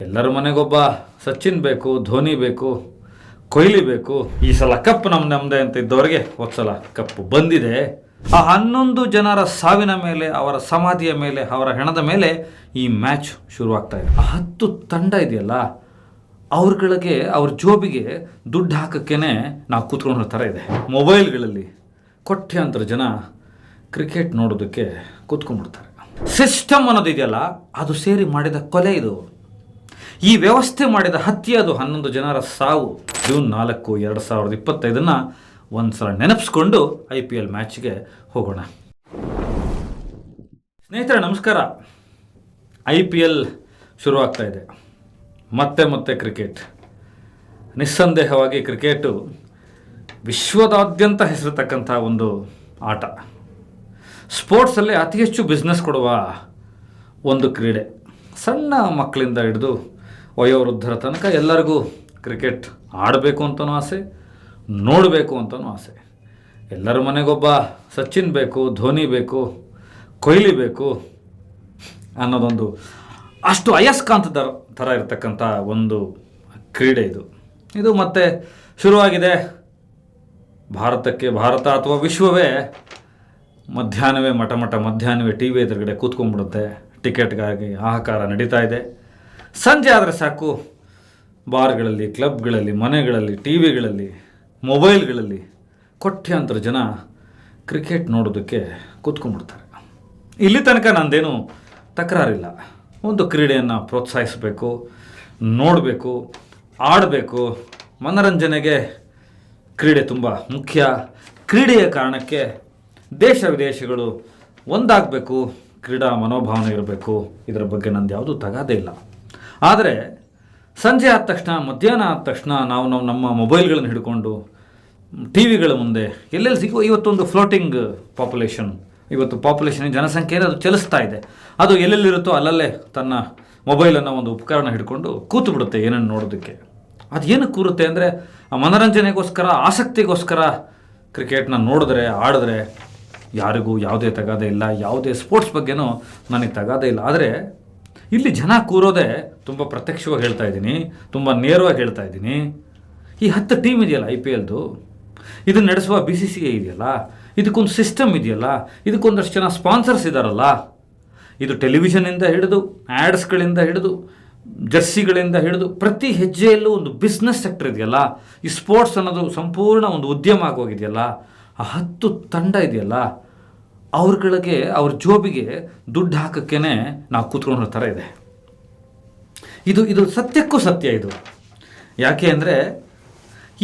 ಎಲ್ಲರ ಮನೆಗೊಬ್ಬ ಸಚಿನ್ ಬೇಕು, ಧೋನಿ ಬೇಕು, ಕೊಹ್ಲಿ ಬೇಕು. ಈ ಸಲ ಕಪ್ ನಮ್ದೆ ಅಂತ ಇದ್ದವರಿಗೆ ಸಲ ಕಪ್ ಬಂದಿದೆ. ಆ 11 ಜನರ ಸಾವಿನ ಮೇಲೆ, ಅವರ ಸಮಾಧಿಯ ಮೇಲೆ, ಅವರ ಹೆಣದ ಮೇಲೆ ಈ ಮ್ಯಾಚ್ ಶುರುವಾಗ್ತಾ ಇದೆ. ಆ 10 ತಂಡ ಇದೆಯಲ್ಲ, ಅವ್ರಗಳಿಗೆ ಅವ್ರ ಜೋಬಿಗೆ ದುಡ್ಡು ಹಾಕಕ್ಕೇನೆ ನಾವು ಕೂತ್ಕೊಂಡಿರೋ ಥರ ಇದೆ. ಮೊಬೈಲ್ಗಳಲ್ಲಿ ಕೋಟ್ಯಾಂತರ ಜನ ಕ್ರಿಕೆಟ್ ನೋಡೋದಕ್ಕೆ ಕೂತ್ಕೊಂಡ್ಬಿಡ್ತಾರೆ. ಸಿಸ್ಟಮ್ ಅನ್ನೋದಿದೆಯಲ್ಲ, ಅದು ಸೇರಿ ಮಾಡಿದ ಕೊಲೆ ಇದು. ಈ ವ್ಯವಸ್ಥೆ ಮಾಡಿದ ಹತ್ಯೆ ಅದು. 11 ಜನರ ಸಾವು. ಜೂನ್ 4, 2025 ಒಂದು ಸಲ ನೆನಪಿಸ್ಕೊಂಡು IPL ಮ್ಯಾಚ್ಗೆ ಹೋಗೋಣ. ಸ್ನೇಹಿತರೆ ನಮಸ್ಕಾರ. IPL ಶುರುವಾಗ್ತಾ ಇದೆ. ಮತ್ತೆ ಕ್ರಿಕೆಟ್. ನಿಸ್ಸಂದೇಹವಾಗಿ ಕ್ರಿಕೆಟು ವಿಶ್ವದಾದ್ಯಂತ ಹೆಸರಿರ್ತಕ್ಕಂಥ ಒಂದು ಆಟ. ಸ್ಪೋರ್ಟ್ಸಲ್ಲಿ ಅತಿ ಹೆಚ್ಚು ಬಿಸ್ನೆಸ್ ಕೊಡುವ ಒಂದು ಕ್ರೀಡೆ. ಸಣ್ಣ ಮಕ್ಕಳಿಂದ ಹಿಡಿದು ವಯೋವೃದ್ಧರ ತನಕ ಎಲ್ಲರಿಗೂ ಕ್ರಿಕೆಟ್ ಆಡಬೇಕು ಅಂತಲೂ ಆಸೆ, ನೋಡಬೇಕು ಅಂತಲೂ ಆಸೆ. ಎಲ್ಲರ ಮನೆಗೊಬ್ಬ ಸಚಿನ್ ಬೇಕು, ಧೋನಿ ಬೇಕು, ಕೊಹ್ಲಿ ಬೇಕು ಅನ್ನೋದೊಂದು ಅಷ್ಟು ಅಯಸ್ಕಾಂತದ ಥರ ಇರತಕ್ಕಂಥ ಒಂದು ಕ್ರೀಡೆ ಇದು ಮತ್ತೆ ಶುರುವಾಗಿದೆ. ಭಾರತ ಅಥವಾ ವಿಶ್ವವೇ ಮಧ್ಯಾಹ್ನವೇ ಮಧ್ಯಾಹ್ನವೇ ಟಿ ವಿ ಎದುರುಗಡೆ ಕೂತ್ಕೊಂಡ್ಬಿಡುತ್ತೆ. ಟಿಕೆಟ್ಗಾಗಿ ಹಾಹಾಕಾರ ನಡೀತಾ ಇದೆ. ಸಂಜೆ ಆದರೆ ಸಾಕು, ಬಾರ್ಗಳಲ್ಲಿ, ಕ್ಲಬ್ಗಳಲ್ಲಿ, ಮನೆಗಳಲ್ಲಿ, ಟಿ ವಿಗಳಲ್ಲಿ, ಮೊಬೈಲ್ಗಳಲ್ಲಿ ಕೋಟ್ಯಾಂತರ ಜನ ಕ್ರಿಕೆಟ್ ನೋಡೋದಕ್ಕೆ ಕೂತ್ಕೊಂಡ್ಬಿಡ್ತಾರೆ. ಇಲ್ಲಿ ತನಕ ನಂದೇನು ತಕರಾರಿಲ್ಲ. ಒಂದು ಕ್ರೀಡೆಯನ್ನು ಪ್ರೋತ್ಸಾಹಿಸಬೇಕು, ನೋಡಬೇಕು, ಆಡಬೇಕು. ಮನರಂಜನೆಗೆ ಕ್ರೀಡೆ ತುಂಬ ಮುಖ್ಯ. ಕ್ರೀಡೆಯ ಕಾರಣಕ್ಕೆ ದೇಶ ವಿದೇಶಗಳು ಒಂದಾಗಬೇಕು, ಕ್ರೀಡಾ ಮನೋಭಾವನೆ ಇರಬೇಕು. ಇದರ ಬಗ್ಗೆ ನಂದು ಯಾವುದೂ ತಗಾದೇ ಇಲ್ಲ. ಆದರೆ ಸಂಜೆ ಆದ ತಕ್ಷಣ, ಮಧ್ಯಾಹ್ನ ಆದ ತಕ್ಷಣ ನಾವು ನಮ್ಮ ಮೊಬೈಲ್ಗಳನ್ನು ಹಿಡ್ಕೊಂಡು ಟಿ ವಿಗಳ ಮುಂದೆ ಎಲ್ಲೆಲ್ಲಿ ಸಿಗುವ ಇವತ್ತೊಂದು ಫ್ಲೋಟಿಂಗ್ ಪಾಪ್ಯುಲೇಷನ್, ಇವತ್ತು ಪಾಪ್ಯುಲೇಷನ್ ಜನಸಂಖ್ಯೆಯನ್ನು ಅದು ಚಲಿಸ್ತಾ ಇದೆ. ಅದು ಎಲ್ಲೆಲ್ಲಿರುತ್ತೋ ಅಲ್ಲಲ್ಲೇ ತನ್ನ ಮೊಬೈಲನ್ನು ಒಂದು ಉಪಕರಣ ಹಿಡ್ಕೊಂಡು ಕೂತು ಬಿಡುತ್ತೆ ಏನನ್ನು ನೋಡೋದಕ್ಕೆ. ಅದು ಏನಕ್ಕೆ ಕೂರುತ್ತೆ ಅಂದರೆ ಆ ಮನೋರಂಜನೆಗೋಸ್ಕರ, ಆಸಕ್ತಿಗೋಸ್ಕರ ಕ್ರಿಕೆಟ್ನ ನೋಡಿದ್ರೆ, ಆಡಿದ್ರೆ ಯಾರಿಗೂ ಯಾವುದೇ ತಗಾದೆ ಇಲ್ಲ. ಯಾವುದೇ ಸ್ಪೋರ್ಟ್ಸ್ ಬಗ್ಗೆನೂ ನನಗೆ ತಗಾದೆ ಇಲ್ಲ. ಆದರೆ ಇಲ್ಲಿ ಜನ ಕೂರೋದೇ ತುಂಬ ಪ್ರತ್ಯಕ್ಷವಾಗಿ ಹೇಳ್ತಾ ಇದ್ದೀನಿ, ತುಂಬ ನೇರವಾಗಿ ಹೇಳ್ತಾ ಇದ್ದೀನಿ. ಈ 10 ಟೀಮ್ ಇದೆಯಲ್ಲ IPLದು, ಇದನ್ನು ನಡೆಸುವ BCCI ಇದೆಯಲ್ಲ, ಇದಕ್ಕೊಂದು ಸಿಸ್ಟಮ್ ಇದೆಯಲ್ಲ, ಇದಕ್ಕೊಂದಷ್ಟು ಜನ ಸ್ಪಾನ್ಸರ್ಸ್ ಇದ್ದಾರಲ್ಲ. ಇದು ಟೆಲಿವಿಷನಿಂದ ಹಿಡಿದು, ಆ್ಯಡ್ಸ್ಗಳಿಂದ ಹಿಡಿದು, ಜರ್ಸಿಗಳಿಂದ ಹಿಡಿದು ಪ್ರತಿ ಹೆಜ್ಜೆಯಲ್ಲೂ ಒಂದು ಬಿಸ್ನೆಸ್ ಸೆಕ್ಟರ್ ಇದೆಯಲ್ಲ. ಈ ಸ್ಪೋರ್ಟ್ಸ್ ಅನ್ನೋದು ಸಂಪೂರ್ಣ ಒಂದು ಉದ್ಯಮ ಆಗೋಗಿದೆಯಲ್ಲ. ಆ 10 ತಂಡ ಇದೆಯಲ್ಲ, ಅವ್ರಗಳಿಗೆ ಅವ್ರ ಜೋಬಿಗೆ ದುಡ್ಡು ಹಾಕಕ್ಕೇನೆ ನಾವು ಕೂತ್ಕೊಂಡಿರೋ ಥರ ಇದೆ. ಇದು ಸತ್ಯಕ್ಕೂ ಸತ್ಯ ಇದು. ಯಾಕೆ ಅಂದರೆ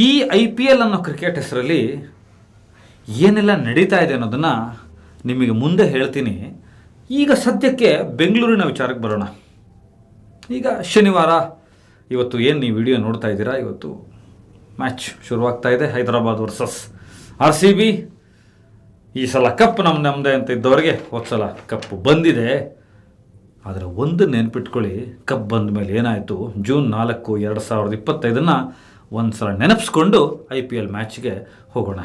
ಈ IPL ಅನ್ನೋ ಕ್ರಿಕೆಟ್ ಹೆಸರಲ್ಲಿ ಏನೆಲ್ಲ ನಡೀತಾ ಇದೆ ಅನ್ನೋದನ್ನು ನಿಮಗೆ ಮುಂದೆ ಹೇಳ್ತೀನಿ. ಈಗ ಸದ್ಯಕ್ಕೆ ಬೆಂಗಳೂರಿನ ವಿಚಾರಕ್ಕೆ ಬರೋಣ. ಈಗ ಶನಿವಾರ, ಇವತ್ತು ಏನು ನೀವು ವಿಡಿಯೋ ನೋಡ್ತಾ ಇದ್ದೀರಾ, ಇವತ್ತು ಮ್ಯಾಚ್ ಶುರುವಾಗ್ತಾ ಇದೆ. Hyderabad versus RCB. ಈ ಸಲ ಕಪ್ ನಮ್ದೆ ಅಂತ ಇದ್ದವರಿಗೆ ಸಲ ಕಪ್ ಬಂದಿದೆ. ಆದರೆ ಒಂದು ನೆನಪಿಟ್ಕೊಳ್ಳಿ, ಕಪ್ ಬಂದ ಮೇಲೆ ಏನಾಯಿತು. ಜೂನ್ 4, 2025 ಒಂದು ಸಲ ನೆನಪಿಸ್ಕೊಂಡು IPL ಮ್ಯಾಚ್ಗೆ ಹೋಗೋಣ.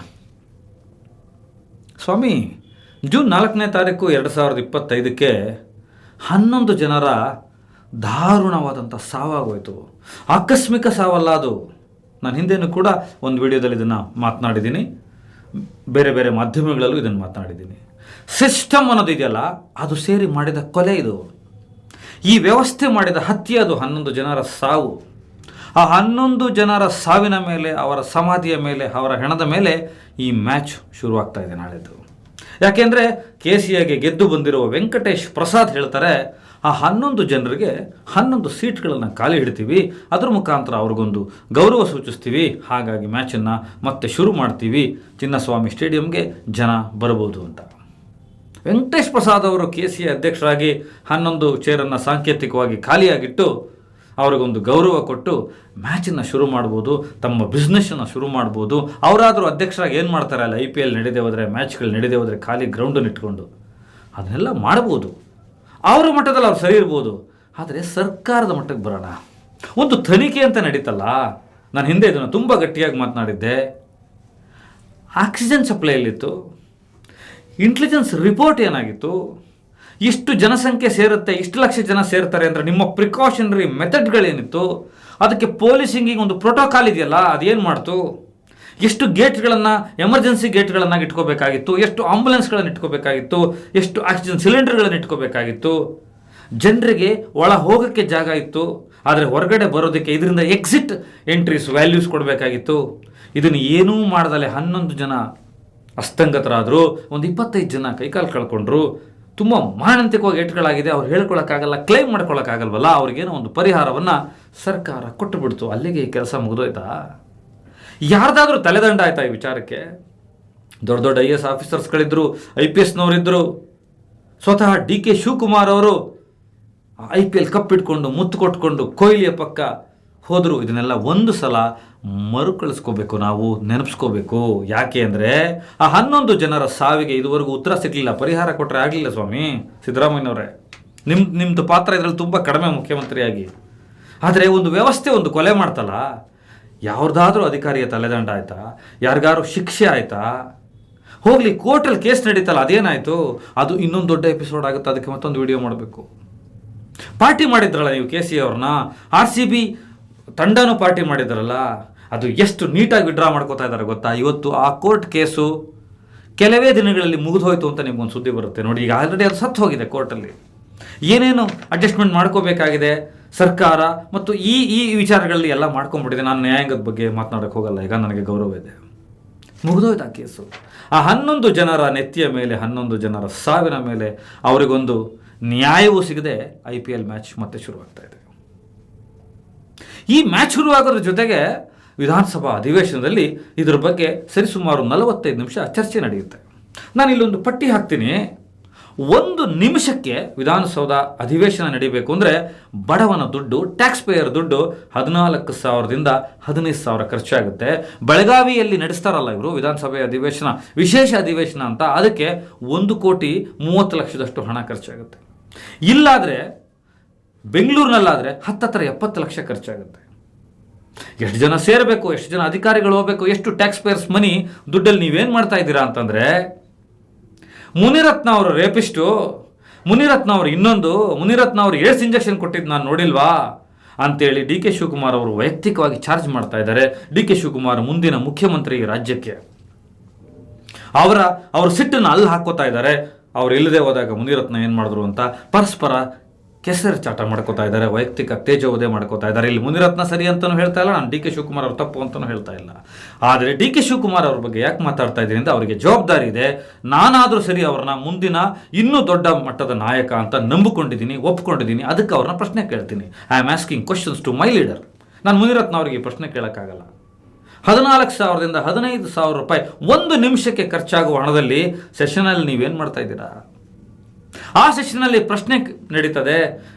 ಸ್ವಾಮಿ, ಜೂನ್ 4ನೇ ತಾರೀಕು 2025ಕ್ಕೆ 11 ಜನರ ದಾರುಣವಾದಂಥ ಸಾವಾಗೋಯ್ತು. ಆಕಸ್ಮಿಕ ಸಾವಲ್ಲ ಅದು. ನಾನು ಹಿಂದೆನೂ ಕೂಡ ಒಂದು ವಿಡಿಯೋದಲ್ಲಿ ಇದನ್ನು ಮಾತನಾಡಿದ್ದೀನಿ, ಬೇರೆ ಮಾಧ್ಯಮಗಳಲ್ಲೂ ಇದನ್ನು ಮಾತನಾಡಿದ್ದೀನಿ. ಸಿಸ್ಟಮ್ ಅನ್ನೋದಿದೆಯಲ್ಲ, ಅದು ಸೇರಿ ಮಾಡಿದ ಕೊಲೆ ಇದು. ಈ ವ್ಯವಸ್ಥೆ ಮಾಡಿದ ಹತ್ಯೆ ಅದು. 11 ಜನರ ಸಾವು. ಆ 11 ಜನರ ಸಾವಿನ ಮೇಲೆ, ಅವರ ಸಮಾಧಿಯ ಮೇಲೆ, ಅವರ ಹೆಣದ ಮೇಲೆ ಈ ಮ್ಯಾಚ್ ಶುರುವಾಗ್ತಾ ಇದೆ ನಾಳೆದು. ಯಾಕೆಂದರೆ KCAಗೆ ಗೆದ್ದು ಬಂದಿರುವ ವೆಂಕಟೇಶ್ ಪ್ರಸಾದ್ ಹೇಳ್ತಾರೆ, ಆ 11 ಜನರಿಗೆ 11 ಸೀಟ್ಗಳನ್ನು ಖಾಲಿ ಹಿಡ್ತೀವಿ, ಅದ್ರ ಮುಖಾಂತರ ಅವ್ರಿಗೊಂದು ಗೌರವ ಸೂಚಿಸ್ತೀವಿ. ಹಾಗಾಗಿ ಮ್ಯಾಚನ್ನು ಮತ್ತೆ ಶುರು ಮಾಡ್ತೀವಿ, ಚಿನ್ನಸ್ವಾಮಿ ಸ್ಟೇಡಿಯಂಗೆ ಜನ ಬರ್ಬೋದು ಅಂತ. ವೆಂಕಟೇಶ್ ಪ್ರಸಾದ್ ಅವರು KCA ಅಧ್ಯಕ್ಷರಾಗಿ 11 ಚೇರನ್ನು ಸಾಂಕೇತಿಕವಾಗಿ ಖಾಲಿಯಾಗಿಟ್ಟು ಅವ್ರಿಗೊಂದು ಗೌರವ ಕೊಟ್ಟು ಮ್ಯಾಚನ್ನು ಶುರು ಮಾಡ್ಬೋದು, ತಮ್ಮ ಬಿಸ್ನೆಸ್ಸನ್ನು ಶುರು ಮಾಡ್ಬೋದು. ಅವರಾದರೂ ಅಧ್ಯಕ್ಷರಾಗಿ ಏನು ಮಾಡ್ತಾರೆ ಅಲ್ಲ, IPL ನಡೀದೇ ಹೋದರೆ, ಮ್ಯಾಚ್ಗಳು ನಡೀದೇ ಹೋದರೆ ಖಾಲಿ ಗ್ರೌಂಡನ್ನು ಇಟ್ಕೊಂಡು ಅದನ್ನೆಲ್ಲ ಮಾಡ್ಬೋದು. ಅವರ ಮಟ್ಟದಲ್ಲಿ ಅವ್ರು ಸರಿ ಇರ್ಬೋದು. ಆದರೆ ಸರ್ಕಾರದ ಮಟ್ಟಕ್ಕೆ ಬರೋಣ. ಒಂದು ತನಿಖೆ ಅಂತ ನಡೀತಲ್ಲ. ನಾನು ಹಿಂದೆ ಇದನ್ನು ತುಂಬ ಗಟ್ಟಿಯಾಗಿ ಮಾತನಾಡಿದ್ದೆ. ಆಕ್ಸಿಜನ್ ಸಪ್ಲೈಯಲ್ಲಿತ್ತು, ಇಂಟೆಲಿಜೆನ್ಸ್ ರಿಪೋರ್ಟ್ ಏನಾಗಿತ್ತು, ಇಷ್ಟು ಜನಸಂಖ್ಯೆ ಸೇರುತ್ತೆ, ಇಷ್ಟು ಲಕ್ಷ ಜನ ಸೇರ್ತಾರೆ ಅಂದರೆ ನಿಮ್ಮ ಪ್ರಿಕಾಷನರಿ ಮೆಥಡ್ಗಳೇನಿತ್ತು, ಅದಕ್ಕೆ ಪೊಲೀಸಿಂಗಿಗೆ ಒಂದು ಪ್ರೋಟೋಕಾಲ್ ಇದೆಯಲ್ಲ, ಅದೇನು ಮಾಡ್ತು? ಎಷ್ಟು ಗೇಟ್ಗಳನ್ನು, ಎಮರ್ಜೆನ್ಸಿ ಗೇಟ್ಗಳನ್ನು ಇಟ್ಕೋಬೇಕಾಗಿತ್ತು, ಎಷ್ಟು ಆಂಬುಲೆನ್ಸ್ಗಳನ್ನು ಇಟ್ಕೋಬೇಕಾಗಿತ್ತು, ಎಷ್ಟು ಆಕ್ಸಿಜನ್ ಸಿಲಿಂಡರ್ಗಳನ್ನು ಇಟ್ಕೋಬೇಕಾಗಿತ್ತು, ಜನರಿಗೆ ಒಳ ಹೋಗೋಕ್ಕೆ ಜಾಗ ಇತ್ತು, ಆದರೆ ಹೊರಗಡೆ ಬರೋದಕ್ಕೆ ಇದರಿಂದ ಎಕ್ಸಿಟ್ ಎಂಟ್ರೀಸ್ ವ್ಯಾಲ್ಯೂಸ್ ಕೊಡಬೇಕಾಗಿತ್ತು. ಇದನ್ನು ಏನೂ ಮಾಡ್ದಲೆ 11 ಜನ ಅಸ್ತಂಗತರಾದರು, ಒಂದು 25 ಜನ ಕೈಕಾಲು ಕಳ್ಕೊಂಡ್ರು. ತುಂಬ ಮಾರಣಾಂತಿಕವಾಗಿ ಏಟ್ಗಳಾಗಿದೆ, ಅವ್ರು ಹೇಳ್ಕೊಳಕ್ಕಾಗಲ್ಲ, ಕ್ಲೈಮ್ ಮಾಡ್ಕೊಳಕ್ಕಾಗಲ್ವಲ್ಲ, ಅವ್ರಿಗೇನೋ ಒಂದು ಪರಿಹಾರವನ್ನು ಸರ್ಕಾರ ಕೊಟ್ಟು ಬಿಡ್ತು. ಅಲ್ಲಿಗೆ ಈ ಕೆಲಸ ಮುಗಿದೋಯ್ತಾ? ಯಾರ್ದಾದ್ರೂ ತಲೆದಂಡ ಆಯ್ತಾ ಈ ವಿಚಾರಕ್ಕೆ? ದೊಡ್ಡ ದೊಡ್ಡ IAS ಆಫೀಸರ್ಸ್ಗಳಿದ್ದರು, IPSನವರಿದ್ದರು. ಸ್ವತಃ DK ಶಿವಕುಮಾರ್ ಅವರು IPL ಕಪ್ ಇಟ್ಕೊಂಡು ಮುತ್ತು ಕೊಟ್ಕೊಂಡು ಕೊಹ್ಲಿಯ ಪಕ್ಕ ಹೋದರು. ಇದನ್ನೆಲ್ಲ ಒಂದು ಸಲ ಮರುಕಳಿಸ್ಕೋಬೇಕು, ನಾವು ನೆನಪಿಸ್ಕೋಬೇಕು. ಯಾಕೆ ಅಂದರೆ ಆ 11 ಜನರ ಸಾವಿಗೆ ಇದುವರೆಗೂ ಉತ್ತರ ಸಿಗಲಿಲ್ಲ, ಪರಿಹಾರ ಕೊಟ್ಟರೆ ಆಗಲಿಲ್ಲ. ಸ್ವಾಮಿ ಸಿದ್ದರಾಮಯ್ಯನವರೇ, ನಿಮ್ಮದು ಪಾತ್ರ ಇದರಲ್ಲಿ ತುಂಬ ಕಡಿಮೆ ಮುಖ್ಯಮಂತ್ರಿಯಾಗಿ. ಆದರೆ ಒಂದು ವ್ಯವಸ್ಥೆ ಒಂದು ಕೊಲೆ ಮಾಡ್ತಲ್ಲ, ಯಾವ್ದಾದ್ರೂ ಅಧಿಕಾರಿಯ ತಲೆದಂಡ ಆಯ್ತಾ? ಯಾರಿಗಾರು ಶಿಕ್ಷೆ ಆಯ್ತಾ? ಹೋಗಲಿ, ಕೋರ್ಟಲ್ಲಿ ಕೇಸ್ ನಡೀತಲ್ಲ, ಅದೇನಾಯಿತು? ಅದು ಇನ್ನೊಂದು ದೊಡ್ಡ ಎಪಿಸೋಡ್ ಆಗುತ್ತೆ, ಅದಕ್ಕೆ ಮತ್ತೊಂದು ವಿಡಿಯೋ ಮಾಡಬೇಕು. ಪಾರ್ಟಿ ಮಾಡಿದ್ರಲ್ಲ ನೀವು KC ಅವ್ರನ್ನ, RCB ತಂಡನೂ ಪಾರ್ಟಿ ಮಾಡಿದ್ರಲ್ಲ, ಅದು ಎಷ್ಟು ನೀಟಾಗಿ ವಿಡ್ರಾ ಮಾಡ್ಕೋತಾ ಇದ್ದಾರೆ ಗೊತ್ತಾ? ಇವತ್ತು ಆ ಕೋರ್ಟ್ ಕೇಸು ಕೆಲವೇ ದಿನಗಳಲ್ಲಿ ಮುಗಿದು ಹೋಯಿತು ಅಂತ ನಿಮ್ಗೊಂದು ಸುದ್ದಿ ಬರುತ್ತೆ ನೋಡಿ. ಈಗ ಆಲ್ರೆಡಿ ಅದು ಸತ್ತು ಹೋಗಿದೆ ಕೋರ್ಟಲ್ಲಿ. ಏನೇನು ಅಡ್ಜಸ್ಟ್ಮೆಂಟ್ ಮಾಡ್ಕೋಬೇಕಾಗಿದೆ ಸರ್ಕಾರ, ಮತ್ತು ಈ ವಿಚಾರಗಳಲ್ಲಿ ಎಲ್ಲ ಮಾಡ್ಕೊಂಡ್ಬಿಟ್ಟಿದೆ. ನಾನು ನ್ಯಾಯಾಂಗದ ಬಗ್ಗೆ ಮಾತನಾಡೋಕ್ಕೆ ಹೋಗಲ್ಲ, ಈಗ ನನಗೆ ಗೌರವ ಇದೆ. ಮುಗಿದೋಯ್ತು ಆ ಕೇಸು. ಆ 11 ಜನರ ನೆತ್ತಿಯ ಮೇಲೆ, 11 ಜನರ ಸಾವಿನ ಮೇಲೆ ಅವರಿಗೊಂದು ನ್ಯಾಯವೂ ಸಿಗದೆ IPL ಮ್ಯಾಚ್ ಮತ್ತೆ ಶುರುವಾಗ್ತಾ ಇದೆ. ಈ ಮ್ಯಾಚ್ ಶುರುವಾಗೋದ್ರ ಜೊತೆಗೆ ವಿಧಾನಸಭಾ ಅಧಿವೇಶನದಲ್ಲಿ ಇದರ ಬಗ್ಗೆ ಸರಿಸುಮಾರು 45 ನಿಮಿಷ ಚರ್ಚೆ ನಡೆಯುತ್ತೆ. ನಾನು ಇಲ್ಲೊಂದು ಪಟ್ಟಿ ಹಾಕ್ತೀನಿ. 1 ನಿಮಿಷಕ್ಕೆ ವಿಧಾನಸೌಧ ಅಧಿವೇಶನ ನಡೀಬೇಕು ಅಂದರೆ ಬಡವನ ದುಡ್ಡು, ಟ್ಯಾಕ್ಸ್ ಪೇಯರ್ ದುಡ್ಡು 14,000ದಿಂದ 15,000 ಖರ್ಚಾಗುತ್ತೆ. ಬೆಳಗಾವಿಯಲ್ಲಿ ನಡೆಸ್ತಾರಲ್ಲ ಇವರು ವಿಧಾನಸಭೆ ಅಧಿವೇಶನ, ವಿಶೇಷ ಅಧಿವೇಶನ ಅಂತ, ಅದಕ್ಕೆ 1,30,00,000 ಹಣ ಖರ್ಚಾಗುತ್ತೆ. ಇಲ್ಲಾದರೆ ಬೆಂಗಳೂರಿನಲ್ಲಾದರೆ 70 ಲಕ್ಷ ಖರ್ಚಾಗುತ್ತೆ. ಎಷ್ಟು ಜನ ಸೇರಬೇಕು, ಎಷ್ಟು ಜನ ಅಧಿಕಾರಿಗಳು ಹೋಗಬೇಕು, ಎಷ್ಟು ಟ್ಯಾಕ್ಸ್ ಪೇಯರ್ಸ್ ಮನಿ ದುಡ್ಡಲ್ಲಿ ನೀವೇನು ಮಾಡ್ತಾ ಇದ್ದೀರಾ ಅಂತಂದರೆ, ಮುನಿರತ್ನ ಅವರು ರೇಪಿಸ್ಟು, ಮುನಿರತ್ನ ಅವರು ಇನ್ನೊಂದು, ಮುನಿರತ್ನ ಅವರು ಏಡ್ಸ್ ಇಂಜೆಕ್ಷನ್ ಕೊಟ್ಟಿದ್ದು ನಾನು ನೋಡಿಲ್ವಾ ಅಂತೇಳಿ DK ಶಿವಕುಮಾರ್ ಅವರು ವೈಯಕ್ತಿಕವಾಗಿ ಚಾರ್ಜ್ ಮಾಡ್ತಾ ಇದ್ದಾರೆ. DK ಶಿವಕುಮಾರ್ ಮುಂದಿನ ಮುಖ್ಯಮಂತ್ರಿ ರಾಜ್ಯಕ್ಕೆ. ಅವರ ಸಿಟ್ಟನ್ನು ಅಲ್ಲಿ ಹಾಕೋತಾ ಇದ್ದಾರೆ. ಅವ್ರು ಇಲ್ಲದೆ ಹೋದಾಗ ಮುನಿರತ್ನ ಏನು ಮಾಡಿದ್ರು ಅಂತ ಪರಸ್ಪರ ಕೆಸರು ಚಾಟ ಮಾಡ್ಕೋತಾ ಇದ್ದಾರೆ, ವೈಯಕ್ತಿಕ ತೇಜೋವಧೆ ಮಾಡ್ಕೋತಾ ಇದ್ದಾರೆ. ಇಲ್ಲಿ ಮುನಿರತ್ನ ಸರಿ ಅಂತಲೂ ಹೇಳ್ತಾ ಇಲ್ಲ, ನಾನು DK ಶಿವಕುಮಾರ್ ಅವ್ರು ತಪ್ಪು ಅಂತಲೂ ಹೇಳ್ತಾ ಇಲ್ಲ. ಆದರೆ DK ಶಿವಕುಮಾರ್ ಅವ್ರ ಬಗ್ಗೆ ಯಾಕೆ ಮಾತಾಡ್ತಾ ಇದ್ದೀನಿ ಅಂತ, ಅವರಿಗೆ ಜವಾಬ್ದಾರಿ ಇದೆ. ನಾನಾದರೂ ಸರಿ ಅವ್ರನ್ನ ಮುಂದಿನ ಇನ್ನೂ ದೊಡ್ಡ ಮಟ್ಟದ ನಾಯಕ ಅಂತ ನಂಬಿಕೊಂಡಿದ್ದೀನಿ, ಒಪ್ಕೊಂಡಿದ್ದೀನಿ. ಅದಕ್ಕೆ ಅವ್ರನ್ನ ಪ್ರಶ್ನೆ ಕೇಳ್ತೀನಿ. I am asking questions to my leader. ನಾನು ಮುನಿರತ್ನ ಅವರಿಗೆ ಪ್ರಶ್ನೆ ಕೇಳೋಕ್ಕಾಗಲ್ಲ. 14,000ದಿಂದ 15,000 ರೂಪಾಯಿ 1 ನಿಮಿಷಕ್ಕೆ ಖರ್ಚಾಗುವ ಹಣದಲ್ಲಿ ಸೆಷನಲ್ಲಿ ನೀವೇನು ಮಾಡ್ತಾ ಇದ್ದೀರಾ? ಆ ಸೆಷನ್ನಲ್ಲಿ ಪ್ರಶ್ನೆ ನಡೀತದೆ.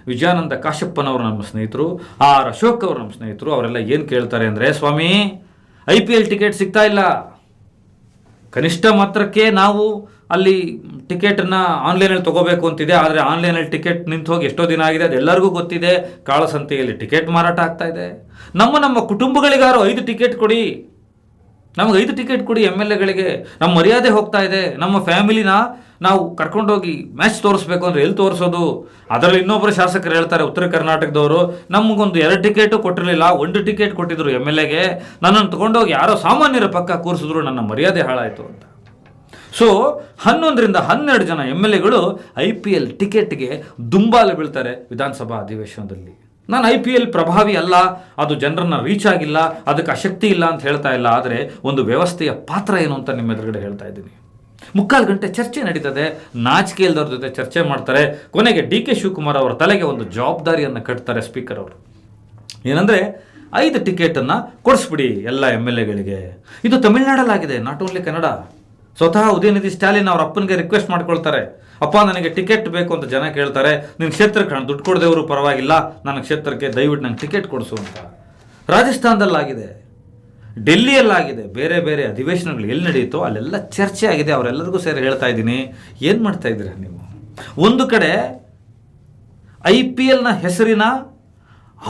ವಿಜಯಾನಂದ ಕಾಶ್ಯಪ್ಪನವರು ನಮ್ಮ ಸ್ನೇಹಿತರು, R ಅಶೋಕ್ ಅವರು ನಮ್ಮ ಸ್ನೇಹಿತರು. ಅವರೆಲ್ಲ ಏನು ಕೇಳ್ತಾರೆ ಅಂದರೆ, ಸ್ವಾಮಿ IPL ಟಿಕೆಟ್ ಸಿಗ್ತಾ ಇಲ್ಲ, ಕನಿಷ್ಠ ಮಾತ್ರಕ್ಕೆ ನಾವು ಅಲ್ಲಿ ಟಿಕೆಟನ್ನು ಆನ್ಲೈನಲ್ಲಿ ತೊಗೋಬೇಕು ಅಂತಿದೆ. ಆದರೆ ಆನ್ಲೈನಲ್ಲಿ ಟಿಕೆಟ್ ನಿಂತು ಹೋಗಿ ಎಷ್ಟೋ ದಿನ ಆಗಿದೆ, ಅದೆಲ್ಲರಿಗೂ ಗೊತ್ತಿದೆ. ಕಾಳಸಂತೆಯಲ್ಲಿ ಟಿಕೆಟ್ ಮಾರಾಟ ಆಗ್ತಾ ಇದೆ. ನಮ್ಮ ಕುಟುಂಬಗಳಿಗಾರು 5 ಟಿಕೆಟ್ ಕೊಡಿ, ನಮಗೆ 5 ಟಿಕೆಟ್ ಕೊಡಿ. MLAಗಳಿಗೆ ನಮ್ಮ ಮರ್ಯಾದೆ ಹೋಗ್ತಾ ಇದೆ. ನಮ್ಮ ಫ್ಯಾಮಿಲಿನ ನಾವು ಕರ್ಕೊಂಡೋಗಿ ಮ್ಯಾಚ್ ತೋರಿಸ್ಬೇಕು ಅಂದರೆ ಎಲ್ಲಿ ತೋರಿಸೋದು? ಅದರಲ್ಲಿ ಇನ್ನೊಬ್ಬರು ಶಾಸಕರು ಹೇಳ್ತಾರೆ, ಉತ್ತರ ಕರ್ನಾಟಕದವರು, ನಮಗೊಂದು 2 ಟಿಕೆಟು ಕೊಟ್ಟಿರಲಿಲ್ಲ, 1 ಟಿಕೆಟ್ ಕೊಟ್ಟಿದ್ರು MLAಗೆ. ನನ್ನನ್ನು ತೊಗೊಂಡೋಗಿ ಯಾರೋ ಸಾಮಾನ್ಯರ ಪಕ್ಕ ಕೂರಿಸಿದ್ರು, ನನ್ನ ಮರ್ಯಾದೆ ಹಾಳಾಯಿತು ಅಂತ. ಸೊ 11ರಿಂದ 12 ಜನ MLAಗಳು IPL ಟಿಕೆಟ್ಗೆ ದುಂಬಾಲು ಬೀಳ್ತಾರೆ ವಿಧಾನಸಭಾ ಅಧಿವೇಶನದಲ್ಲಿ. ನಾನು IPL ಪ್ರಭಾವಿ ಅಲ್ಲ, ಅದು ಜನರನ್ನು ರೀಚ್ ಆಗಿಲ್ಲ, ಅದಕ್ಕೆ ಆಸಕ್ತಿ ಇಲ್ಲ ಅಂತ ಹೇಳ್ತಾ ಇಲ್ಲ. ಆದರೆ ಒಂದು ವ್ಯವಸ್ಥೆಯ ಪಾತ್ರ ಏನು ಅಂತ ನಿಮ್ಮ ಎದುರುಗಡೆ ಹೇಳ್ತಾ ಇದ್ದೀನಿ. 3/4 ಗಂಟೆ ಚರ್ಚೆ ನಡೀತದೆ, ನಾಚಿಕೆ ಇಲ್ದವ್ರ ಜೊತೆ ಚರ್ಚೆ ಮಾಡ್ತಾರೆ. ಕೊನೆಗೆ DK ಶಿವಕುಮಾರ್ ಅವರ ತಲೆಗೆ ಒಂದು ಜವಾಬ್ದಾರಿಯನ್ನು ಕಟ್ತಾರೆ ಸ್ಪೀಕರ್ ಅವರು. ಏನಂದರೆ 5 ಟಿಕೆಟನ್ನು ಕೊಡಿಸ್ಬಿಡಿ ಎಲ್ಲ MLAಗಳಿಗೆ. ಇದು ತಮಿಳ್ನಾಡಲ್ಲಾಗಿದೆ, ನಾಟ್ ಓನ್ಲಿ ಕನ್ನಡ. ಸ್ವತಃ ಉದಯನಿಧಿ ಸ್ಟಾಲಿನ್ ಅವ್ರ ಅಪ್ಪನಿಗೆ ರಿಕ್ವೆಸ್ಟ್ ಮಾಡ್ಕೊಳ್ತಾರೆ, ಅಪ್ಪ ನನಗೆ ಟಿಕೆಟ್ ಬೇಕು ಅಂತ ಜನ ಕೇಳ್ತಾರೆ, ನಿನ್ನ ಕ್ಷೇತ್ರಕ್ಕೆ ನಾನು ದುಡ್ಡು ಕೊಡದೇವರು ಪರವಾಗಿಲ್ಲ, ನನ್ನ ಕ್ಷೇತ್ರಕ್ಕೆ ದಯವಿಟ್ಟು ನಂಗೆ ಟಿಕೆಟ್ ಕೊಡಿಸು ಅಂತ. ರಾಜಸ್ಥಾನದಲ್ಲಾಗಿದೆ, ಡೆಲ್ಲಿಯಲ್ಲಾಗಿದೆ, ಬೇರೆ ಬೇರೆ ಅಧಿವೇಶನಗಳು ಎಲ್ಲಿ ನಡೆಯುತ್ತೋ ಅಲ್ಲೆಲ್ಲ ಚರ್ಚೆ ಆಗಿದೆ. ಅವರೆಲ್ಲರಿಗೂ ಸೇರಿ ಹೇಳ್ತಾ ಇದ್ದೀನಿ, ಏನು ಮಾಡ್ತಾ ಇದ್ದೀರಾ ನೀವು? ಒಂದು ಕಡೆ IPLನ ಹೆಸರಿನ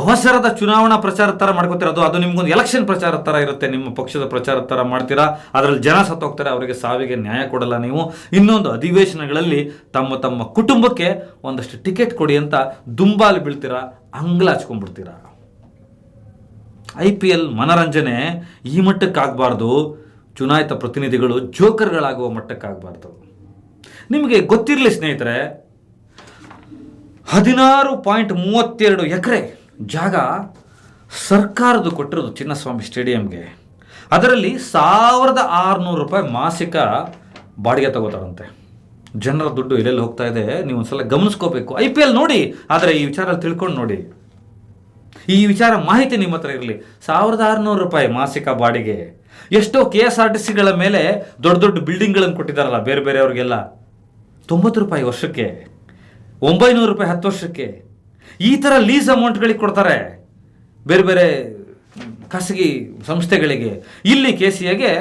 ಅವಸರದ ಚುನಾವಣಾ ಪ್ರಚಾರದ ಥರ ಮಾಡ್ಕೋತಿರೋದು. ಅದು ನಿಮ್ಗೊಂದು ಎಲೆಕ್ಷನ್ ಪ್ರಚಾರದ ಥರ ಇರುತ್ತೆ, ನಿಮ್ಮ ಪಕ್ಷದ ಪ್ರಚಾರದ ಥರ ಮಾಡ್ತೀರಾ. ಅದರಲ್ಲಿ ಜನ ಸತ್ತೋಗ್ತಾರೆ, ಅವರಿಗೆ ಸಾವಿಗೆ ನ್ಯಾಯ ಕೊಡಲ್ಲ ನೀವು. ಇನ್ನೊಂದು ಅಧಿವೇಶನಗಳಲ್ಲಿ ತಮ್ಮ ತಮ್ಮ ಕುಟುಂಬಕ್ಕೆ ಒಂದಷ್ಟು ಟಿಕೆಟ್ ಕೊಡಿ ಅಂತ ದುಂಬಾಲು ಬೀಳ್ತೀರಾ, ಅಂಗ್ಲ ಹಚ್ಕೊಂಡ್ಬಿಡ್ತೀರಾ. IPL ಮನರಂಜನೆ ಈ ಮಟ್ಟಕ್ಕಾಗಬಾರ್ದು. ಚುನಾಯಿತ ಪ್ರತಿನಿಧಿಗಳು ಜೋಕರ್ಗಳಾಗುವ ಮಟ್ಟಕ್ಕಾಗಬಾರ್ದು. ನಿಮಗೆ ಗೊತ್ತಿರಲಿ ಸ್ನೇಹಿತರೆ, 16.32 ಎಕರೆ ಜಾಗ ಸರ್ಕಾರದ್ದು ಕೊಟ್ಟಿರೋದು ಚಿನ್ನಸ್ವಾಮಿ ಸ್ಟೇಡಿಯಂಗೆ. ಅದರಲ್ಲಿ 1600 ರೂಪಾಯಿ ಮಾಸಿಕ ಬಾಡಿಗೆ ತಗೋತಾರಂತೆ. ಜನರ ದುಡ್ಡು ಎಲ್ಲೆಲ್ಲಿ ಹೋಗ್ತಾ ಇದೆ ನೀವು ಒಂದ್ಸಲ ಗಮನಿಸ್ಕೋಬೇಕು. IPL ನೋಡಿ, ಆದರೆ ಈ ವಿಚಾರ ತಿಳ್ಕೊಂಡು ನೋಡಿ. ಈ ವಿಚಾರ ಮಾಹಿತಿ ನಿಮ್ಮ ಹತ್ರ ಇರಲಿ. 1600 ರೂಪಾಯಿ ಮಾಸಿಕ ಬಾಡಿಗೆ. ಎಷ್ಟೋ KSRTCಗಳ ಮೇಲೆ ದೊಡ್ಡ ದೊಡ್ಡ ಬಿಲ್ಡಿಂಗ್ಗಳನ್ನು ಕೊಟ್ಟಿದ್ದಾರಲ್ಲ ಬೇರೆ ಬೇರೆಯವ್ರಿಗೆಲ್ಲ, 90 ರೂಪಾಯಿ ವರ್ಷಕ್ಕೆ, 900 ರೂಪಾಯಿ 10 ವರ್ಷಕ್ಕೆ. ಈ ಥರ ಲೀಸ್ ಅಮೌಂಟ್ಗಳಿಗೆ ಕೊಡ್ತಾರೆ ಬೇರೆ ಬೇರೆ ಖಾಸಗಿ ಸಂಸ್ಥೆಗಳಿಗೆ. ಇಲ್ಲಿ KCAಗೆ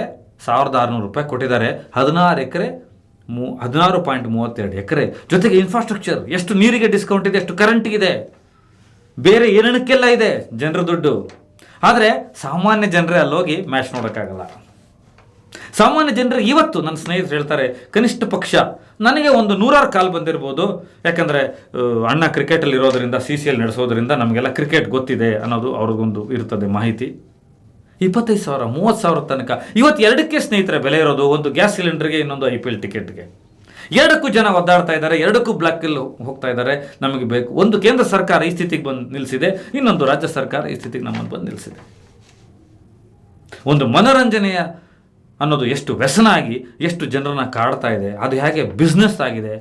1600 ರೂಪಾಯಿ ಕೊಟ್ಟಿದ್ದಾರೆ. 16.32 ಎಕರೆ ಜೊತೆಗೆ ಇನ್ಫ್ರಾಸ್ಟ್ರಕ್ಚರ್. ಎಷ್ಟು ನೀರಿಗೆ ಡಿಸ್ಕೌಂಟ್ ಇದೆ, ಎಷ್ಟು ಕರೆಂಟ್ಗಿದೆ, ಬೇರೆ ಏನಕ್ಕೆಲ್ಲ ಇದೆ ಜನರ ದುಡ್ಡು. ಆದರೆ ಸಾಮಾನ್ಯ ಜನರೇ ಅಲ್ಲೋಗಿ ಮ್ಯಾಚ್ ನೋಡೋಕ್ಕಾಗಲ್ಲ. ಸಾಮಾನ್ಯ ಜನರಿಗೆ ಇವತ್ತು ನನ್ನ ಸ್ನೇಹಿತರು ಹೇಳ್ತಾರೆ, ಕನಿಷ್ಠ ಪಕ್ಷ ನನಗೆ ಒಂದು 100 ಕಾಲ್ ಬಂದಿರ್ಬೋದು. ಯಾಕಂದರೆ ಅಣ್ಣ ಕ್ರಿಕೆಟಲ್ಲಿ ಇರೋದರಿಂದ, CCL ನಡೆಸೋದ್ರಿಂದ ನಮಗೆಲ್ಲ ಕ್ರಿಕೆಟ್ ಗೊತ್ತಿದೆ ಅನ್ನೋದು ಅವ್ರಿಗೊಂದು ಇರ್ತದೆ ಮಾಹಿತಿ. 25,000 30,000 ತನಕ ಇವತ್ತು ಎರಡಕ್ಕೆ ಸ್ನೇಹಿತರೆ ಬೆಲೆ ಇರೋದು. ಒಂದು ಗ್ಯಾಸ್ ಸಿಲಿಂಡರ್ಗೆ, ಇನ್ನೊಂದು IPL ಟಿಕೆಟ್ಗೆ. ಎರಡಕ್ಕೂ ಜನ ಒದ್ದಾಡ್ತಾ ಇದ್ದಾರೆ, ಎರಡಕ್ಕೂ ಬ್ಲ್ಯಾಕಲ್ಲಿ ಹೋಗ್ತಾ ಇದ್ದಾರೆ. ನಮಗೆ ಬೇಕು. ಒಂದು ಕೇಂದ್ರ ಸರ್ಕಾರ ಈ ಸ್ಥಿತಿಗೆ ಬಂದು ನಿಲ್ಲಿಸಿದೆ, ಇನ್ನೊಂದು ರಾಜ್ಯ ಸರ್ಕಾರ ಈ ಸ್ಥಿತಿಗೆ ನಮ್ಮನ್ನು ಬಂದು ನಿಲ್ಲಿಸಿದೆ. ಒಂದು ಮನೋರಂಜನೆಯ ಅನ್ನೋದು ಎಷ್ಟು ವ್ಯಸನ ಆಗಿ ಎಷ್ಟು ಜನರನ್ನ ಕಾಡ್ತಾ ಇದೆ, ಅದು ಹೇಗೆ ಬಿಸ್ನೆಸ್ ಆಗಿದೆ.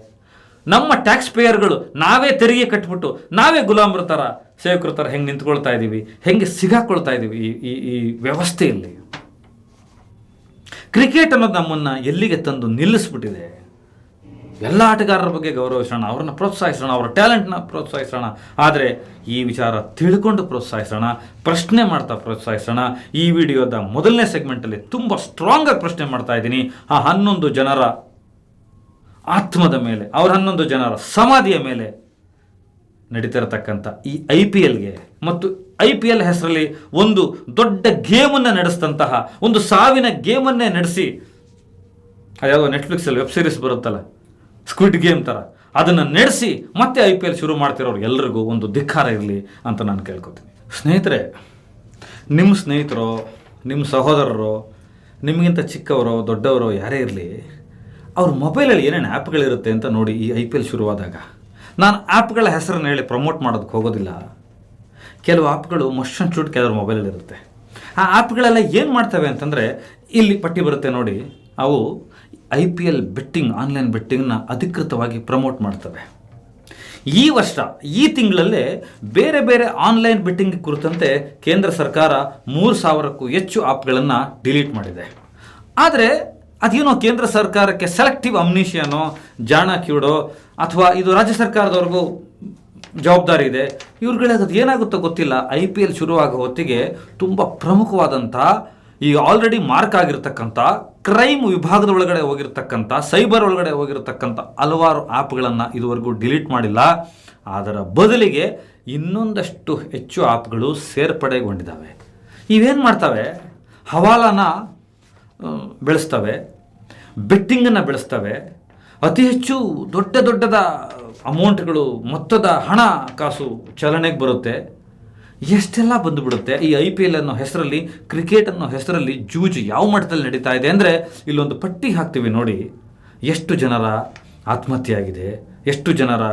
ನಮ್ಮ ಟ್ಯಾಕ್ಸ್ ಪೇಯರ್ಗಳು ನಾವೇ ತೆರಿಗೆ ಕಟ್ಬಿಟ್ಟು ನಾವೇ ಗುಲಾಮರ ಥರ, ಸೇವಕರ ಥರ ಹೆಂಗೆ ನಿಂತ್ಕೊಳ್ತಾ ಇದ್ದೀವಿ, ಹೆಂಗೆ ಸಿಗಾಕೊಳ್ತಾ ಇದ್ದೀವಿ ಈ ವ್ಯವಸ್ಥೆಯಲ್ಲಿ. ಕ್ರಿಕೆಟ್ ಅನ್ನೋದು ನಮ್ಮನ್ನು ಎಲ್ಲಿಗೆ ತಂದು ನಿಲ್ಲಿಸ್ಬಿಟ್ಟಿದೆ. ಎಲ್ಲ ಆಟಗಾರರ ಬಗ್ಗೆ ಗೌರವಿಸೋಣ, ಅವ್ರನ್ನ ಪ್ರೋತ್ಸಾಹಿಸೋಣ, ಅವರ ಟ್ಯಾಲೆಂಟ್ನ ಪ್ರೋತ್ಸಾಹಿಸೋಣ. ಆದರೆ ಈ ವಿಚಾರ ತಿಳ್ಕೊಂಡು ಪ್ರೋತ್ಸಾಹಿಸೋಣ, ಪ್ರಶ್ನೆ ಮಾಡ್ತಾ ಪ್ರೋತ್ಸಾಹಿಸೋಣ. ಈ ವಿಡಿಯೋದ ಮೊದಲನೇ ಸೆಗ್ಮೆಂಟಲ್ಲಿ ತುಂಬ ಸ್ಟ್ರಾಂಗಾಗಿ ಪ್ರಶ್ನೆ ಮಾಡ್ತಾ ಇದ್ದೀನಿ. ಆ 11 ಜನರ ಆತ್ಮದ ಮೇಲೆ, ಅವರ 11 ಜನರ ಸಮಾಧಿಯ ಮೇಲೆ ನಡೀತಿರತಕ್ಕಂಥ ಈ IPLಗೆ ಮತ್ತು IPL ಹೆಸರಲ್ಲಿ ಒಂದು ದೊಡ್ಡ ಗೇಮನ್ನು ನಡೆಸಿದಂತಹ, ಒಂದು ಸಾವಿನ ಗೇಮನ್ನೇ ನಡೆಸಿ, ಅದ್ಯಾವುದೋ ನೆಟ್ಫ್ಲಿಕ್ಸಲ್ಲಿ ವೆಬ್ ಸೀರೀಸ್ ಬರುತ್ತಲ್ಲ, ಸ್ಕ್ವಿಡ್ ಗೇಮ್ ಥರ, ಅದನ್ನು ನಡೆಸಿ ಮತ್ತೆ IPL ಶುರು ಮಾಡ್ತಿರೋರು ಎಲ್ಲರಿಗೂ ಒಂದು ಧಿಕ್ಕಾರ ಇರಲಿ ಅಂತ ನಾನು ಕೇಳ್ಕೊತೀನಿ. ಸ್ನೇಹಿತರೆ, ನಿಮ್ಮ ಸ್ನೇಹಿತರೋ, ನಿಮ್ಮ ಸಹೋದರರೋ, ನಿಮಗಿಂತ ಚಿಕ್ಕವರೋ ದೊಡ್ಡವರೋ ಯಾರೇ ಇರಲಿ, ಅವ್ರ ಮೊಬೈಲಲ್ಲಿ ಏನೇನು ಆ್ಯಪ್ಗಳಿರುತ್ತೆ ಅಂತ ನೋಡಿ. ಈ IPL ಶುರುವಾದಾಗ ನಾನು ಆ್ಯಪ್ಗಳ ಹೆಸರನ್ನು ಹೇಳಿ ಪ್ರಮೋಟ್ ಮಾಡೋದಕ್ಕೆ ಹೋಗೋದಿಲ್ಲ. ಕೆಲವು ಆ್ಯಪ್ಗಳು ಮೋಷನ್ ಶೂಟ್ ಕೆಲವ್ರ ಮೊಬೈಲಲ್ಲಿರುತ್ತೆ. ಆ ಆ್ಯಪ್ಗಳೆಲ್ಲ ಏನು ಮಾಡ್ತವೆ ಅಂತಂದರೆ, ಇಲ್ಲಿ ಪಟ್ಟಿ ಬರುತ್ತೆ ನೋಡಿ, ಅವು IPL ಬೆಟ್ಟಿಂಗ್, ಆನ್ಲೈನ್ ಬೆಟ್ಟಿಂಗ್ನ ಅಧಿಕೃತವಾಗಿ ಪ್ರಮೋಟ್ ಮಾಡ್ತವೆ. ಈ ವರ್ಷ ಈ ತಿಂಗಳಲ್ಲೇ ಬೇರೆ ಬೇರೆ ಆನ್ಲೈನ್ ಬೆಟ್ಟಿಂಗ್ ಕುರಿತಂತೆ ಕೇಂದ್ರ ಸರ್ಕಾರ 3,000ಕ್ಕೂ ಹೆಚ್ಚು ಆ್ಯಪ್ಗಳನ್ನು ಡಿಲೀಟ್ ಮಾಡಿದೆ. ಆದರೆ ಅದೇನೋ ಕೇಂದ್ರ ಸರ್ಕಾರಕ್ಕೆ ಸೆಲೆಕ್ಟಿವ್ ಅಮ್ನಿಷಿಯನೋ, ಜಾಣ ಕ್ಯೂಡೋ, ಅಥವಾ ಇದು ರಾಜ್ಯ ಸರ್ಕಾರದವ್ರಿಗೂ ಜವಾಬ್ದಾರಿ ಇದೆ, ಇವ್ರುಗಳಿಗೆ ಅದು ಏನಾಗುತ್ತೋ ಗೊತ್ತಿಲ್ಲ. IPL ಶುರುವಾಗೋ ಹೊತ್ತಿಗೆ ತುಂಬ ಪ್ರಮುಖವಾದಂಥ, ಈಗ ಆಲ್ರೆಡಿ ಮಾರ್ಕ್ ಆಗಿರ್ತಕ್ಕಂಥ, ಕ್ರೈಮ್ ವಿಭಾಗದ ಒಳಗಡೆ ಹೋಗಿರ್ತಕ್ಕಂಥ, ಸೈಬರ್ ಒಳಗಡೆ ಹೋಗಿರ್ತಕ್ಕಂಥ ಹಲವಾರು ಆ್ಯಪ್ಗಳನ್ನು ಇದುವರೆಗೂ ಡಿಲೀಟ್ ಮಾಡಿಲ್ಲ. ಅದರ ಬದಲಿಗೆ ಇನ್ನೊಂದಷ್ಟು ಹೆಚ್ಚು ಆ್ಯಪ್ಗಳು ಸೇರ್ಪಡೆಗೊಂಡಿದ್ದಾವೆ. ಇವೇನು ಮಾಡ್ತವೆ? ಹವಾಲಾನ ಬೆಳೆಸ್ತವೆ, ಬೆಟ್ಟಿಂಗನ್ನು ಬೆಳೆಸ್ತವೆ, ಅತಿ ಹೆಚ್ಚು ದೊಡ್ಡ ದೊಡ್ಡದ ಅಮೌಂಟ್ಗಳು, ಮೊತ್ತದ ಹಣ ಕಾಸು ಚಲನೆಗೆ ಬರುತ್ತೆ. ಎಷ್ಟೆಲ್ಲ ಬಂದುಬಿಡುತ್ತೆ. ಈ IPL ಅನ್ನೋ ಹೆಸರಲ್ಲಿ, ಕ್ರಿಕೆಟ್ ಅನ್ನೋ ಹೆಸರಲ್ಲಿ ಜೂಜು ಯಾವ ಮಟ್ಟದಲ್ಲಿ ನಡೀತಾ ಇದೆ ಅಂದರೆ, ಇಲ್ಲೊಂದು ಪಟ್ಟಿ ಹಾಕ್ತೀವಿ ನೋಡಿ, ಎಷ್ಟು ಜನರ ಆತ್ಮಹತ್ಯೆ ಆಗಿದೆ, ಎಷ್ಟು ಜನರ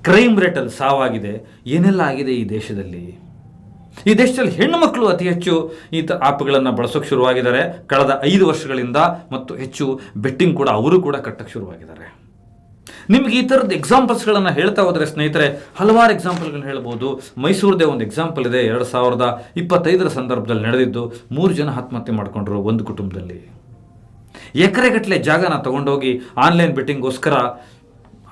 ಕ್ರೈಮ್ ರೇಟಲ್ಲಿ ಸಾವಾಗಿದೆ, ಏನೆಲ್ಲ ಆಗಿದೆ ಈ ದೇಶದಲ್ಲಿ. ಈ ದೇಶದಲ್ಲಿ ಹೆಣ್ಣು ಮಕ್ಕಳು ಅತಿ ಹೆಚ್ಚು ಈ ಆ್ಯಪ್ಗಳನ್ನು ಬಳಸೋಕ್ಕೆ ಶುರುವಾಗಿದ್ದಾರೆ ಕಳೆದ 5 ವರ್ಷಗಳಿಂದ, ಮತ್ತು ಹೆಚ್ಚು ಬೆಟ್ಟಿಂಗ್ ಕೂಡ ಅವರು ಕೂಡ ಕಟ್ಟಕ್ಕೆ ಶುರುವಾಗಿದ್ದಾರೆ. ನಿಮಗೆ ಈ ಥರದ ಎಕ್ಸಾಂಪಲ್ಸ್ಗಳನ್ನು ಹೇಳ್ತಾ ಹೋದರೆ ಸ್ನೇಹಿತರೆ, ಹಲವಾರು ಎಕ್ಸಾಂಪಲ್ಗಳನ್ನ ಹೇಳ್ಬೋದು. ಮೈಸೂರದೇ ಒಂದು ಎಕ್ಸಾಂಪಲ್ ಇದೆ. 2025 ಸಂದರ್ಭದಲ್ಲಿ ನಡೆದಿದ್ದು. 3 ಜನ ಆತ್ಮಹತ್ಯೆ ಮಾಡಿಕೊಂಡ್ರು ಒಂದು ಕುಟುಂಬದಲ್ಲಿ. ಎಕರೆಗಟ್ಟಲೆ ಜಾಗನ ತಗೊಂಡೋಗಿ ಆನ್ಲೈನ್ ಬೆಟ್ಟಿಂಗೋಸ್ಕರ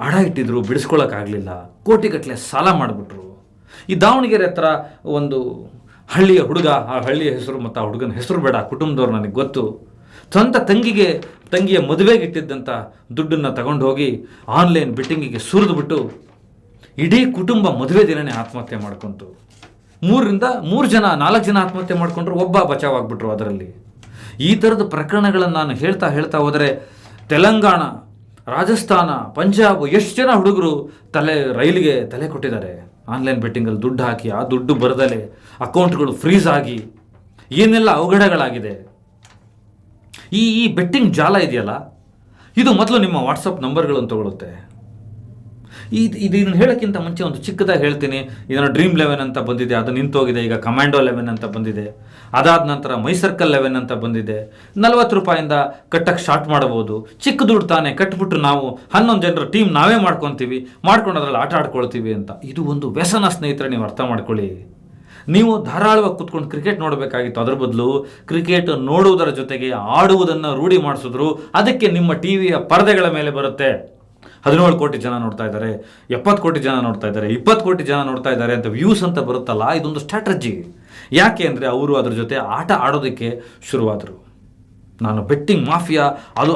ಹಣ ಇಟ್ಟಿದ್ರು, ಬಿಡಿಸ್ಕೊಳ್ಳೋಕ್ಕಾಗಲಿಲ್ಲ. ಕೋಟಿಗಟ್ಟಲೆ ಸಾಲ ಮಾಡಿಬಿಟ್ರು. ಈ ದಾವಣಗೆರೆ ಹತ್ರ ಒಂದು ಹಳ್ಳಿಯ ಹುಡುಗ, ಆ ಹಳ್ಳಿಯ ಹೆಸರು ಮತ್ತು ಆ ಹುಡುಗನ ಹೆಸರು ಬೇಡ, ಕುಟುಂಬದವ್ರು ನನಗೆ ಗೊತ್ತು, ಸ್ವಂತ ತಂಗಿಯ ಮದುವೆಗೆ ಇಟ್ಟಿದ್ದಂಥ ದುಡ್ಡನ್ನು ತಗೊಂಡು ಹೋಗಿ ಆನ್ಲೈನ್ ಬೆಟ್ಟಿಂಗಿಗೆ ಸುರಿದುಬಿಟ್ಟು ಇಡೀ ಕುಟುಂಬ ಮದುವೆ ದಿನನೇ ಆತ್ಮಹತ್ಯೆ ಮಾಡ್ಕೊಂತು. ಮೂರು ಜನ 4 ಜನ ಆತ್ಮಹತ್ಯೆ ಮಾಡಿಕೊಂಡ್ರು, ಒಬ್ಬ ಬಚಾವಾಗ್ಬಿಟ್ರು ಅದರಲ್ಲಿ. ಈ ಥರದ ಪ್ರಕರಣಗಳನ್ನು ನಾನು ಹೇಳ್ತಾ ಹೋದರೆ ತೆಲಂಗಾಣ, ರಾಜಸ್ಥಾನ, ಪಂಜಾಬ್ ಎಷ್ಟು ಜನ ಹುಡುಗರು ರೈಲಿಗೆ ತಲೆ ಕೊಟ್ಟಿದ್ದಾರೆ. ಆನ್ಲೈನ್ ಬೆಟ್ಟಿಂಗಲ್ಲಿ ದುಡ್ಡು ಹಾಕಿ ಆ ದುಡ್ಡು ಬರದಲೆ ಅಕೌಂಟ್ಗಳು ಫ್ರೀಸ್ ಆಗಿ ಏನೆಲ್ಲ ಅವಘಡಗಳಾಗಿದೆ. ಈ ಬೆಟ್ಟಿಂಗ್ ಜಾಲ ಇದೆಯಲ್ಲ, ಇದು ಮೊದಲು ನಿಮ್ಮ ವಾಟ್ಸಪ್ ನಂಬರ್ಗಳನ್ನು ತಗೊಳುತ್ತೆ. ಇದನ್ನು ಹೇಳೋಕ್ಕಿಂತ ಮುಂಚೆ ಒಂದು ಚಿಕ್ಕದಾಗಿ ಹೇಳ್ತೀನಿ. ಇದನ್ನು ಡ್ರೀಮ್ 11 ಅಂತ ಬಂದಿದೆ, ಅದು ನಿಂತೋಗಿದೆ. ಈಗ ಕಮಾಂಡೋ 11 ಅಂತ ಬಂದಿದೆ. ಅದಾದ ನಂತರ ಮೈ ಸರ್ಕಲ್ 11 ಅಂತ ಬಂದಿದೆ. 40 ರೂಪಾಯಿಂದ ಕಟ್ಟಕ್ಕೆ ಸ್ಟಾರ್ಟ್ ಮಾಡಬಹುದು. ಚಿಕ್ಕ ದುಡ್ಡು ತಾನೇ, ಕಟ್ಬಿಟ್ರು ನಾವು 11 ಜನರ ಟೀಮ್ ನಾವೇ ಮಾಡ್ಕೊತೀವಿ, ಮಾಡ್ಕೊಂಡೋದ್ರಲ್ಲಿ ಆಟ ಆಡ್ಕೊಳ್ತೀವಿ ಅಂತ. ಇದು ಒಂದು ವ್ಯಸನ ಸ್ನೇಹಿತರೆ, ನೀವು ಅರ್ಥ ಮಾಡ್ಕೊಳ್ಳಿ. ನೀವು ಧಾರಾಳವಾಗಿ ಕೂತ್ಕೊಂಡು ಕ್ರಿಕೆಟ್ ನೋಡಬೇಕಾಗಿತ್ತು. ಅದರ ಬದಲು ಕ್ರಿಕೆಟ್ ನೋಡುವುದರ ಜೊತೆಗೆ ಆಡುವುದನ್ನು ರೂಢಿ ಮಾಡಿಸಿದ್ರು. ಅದಕ್ಕೆ ನಿಮ್ಮ ಟಿವಿಯ ಪರದೆಗಳ ಮೇಲೆ ಬರುತ್ತೆ 17 ಕೋಟಿ ಜನ ನೋಡ್ತಾ ಇದ್ದಾರೆ, 70 ಕೋಟಿ ಜನ ನೋಡ್ತಾ ಇದ್ದಾರೆ, 20 ಕೋಟಿ ಜನ ನೋಡ್ತಾ ಇದ್ದಾರೆ ಅಂತ ವ್ಯೂಸ್ ಅಂತ ಬರುತ್ತಲ್ಲ. ಇದೊಂದು ಸ್ಟ್ರಾಟಜಿ. ಯಾಕೆ ಅಂದರೆ ಅವರು ಅದ್ರ ಜೊತೆ ಆಟ ಆಡೋದಕ್ಕೆ ಶುರುವಾದರು. ನಾನು ಬೆಟ್ಟಿಂಗ್ ಮಾಫಿಯಾ